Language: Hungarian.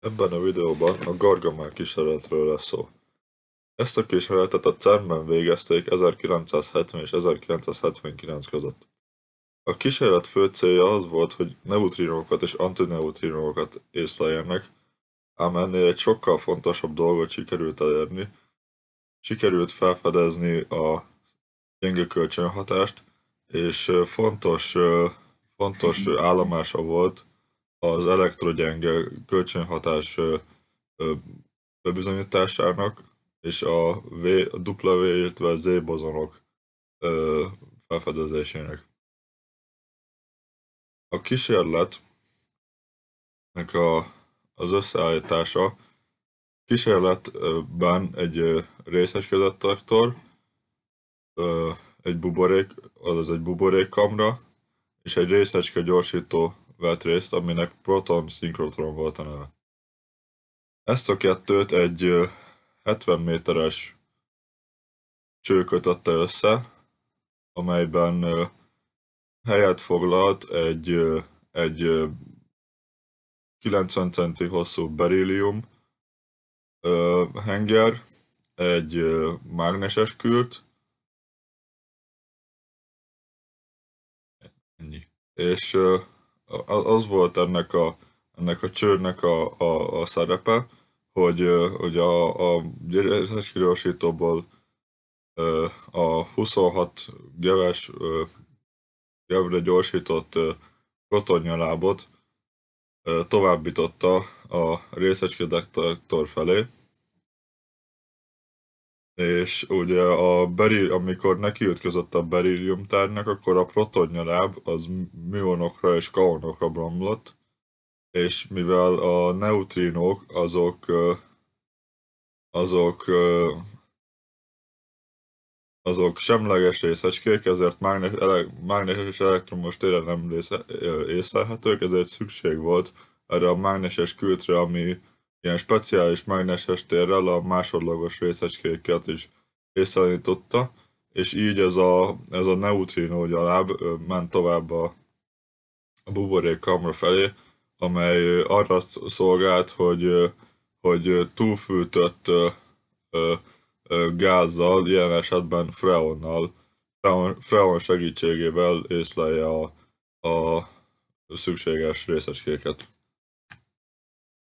Ebben a videóban a Gargamel kísérletről lesz szó. Ezt a kísérletet a CERN-ben végezték 1970 és 1979 között. A kísérlet fő célja az volt, hogy neutrinókat és antineutrinókat észleljenek, ám ennél egy sokkal fontosabb dolgot sikerült elérni. Sikerült felfedezni a gyenge kölcsönhatást, és fontos állomása volt az elektrogyenge kölcsönhatás bebizonyításának és a W, illetve Z bozonok felfedezésének. A kísérletnek az összeállítása kísérletben egy részecskedetektor, egy buborék, azaz egy buborékkamra, és egy részecske gyorsító vett részt, aminek proton-szinkrotron volt a neve. Ezt a kettőt egy 70 méteres cső kötötte össze, amelyben helyet foglalt egy 90 centi hosszú berillium henger, egy mágneses kürt, és az volt ennek a csőrnek a szerepe, hogy a részecskegyorsítóból a 26 gevre gyorsított protonnyalábot továbbította a részecskedetektor felé, és ugye amikor nekiütközött a berillium tárgynak, akkor a protonnyaláb az mionokra és kaonokra bomlott, és mivel a neutrinók azok semleges részecskék, ezért mágneses és elektromos téren nem észlelhetők, ezért szükség volt erre a mágneses kültre, ami ilyen speciális mágneses térrel a másodlagos részecskéket is észlelni tudta, és így ez a neutrinó gyaláb ment tovább a buborékkamra felé, amely arra szolgált, hogy túlfűtött gázzal, ilyen esetben freon segítségével észlelje a szükséges részecskéket.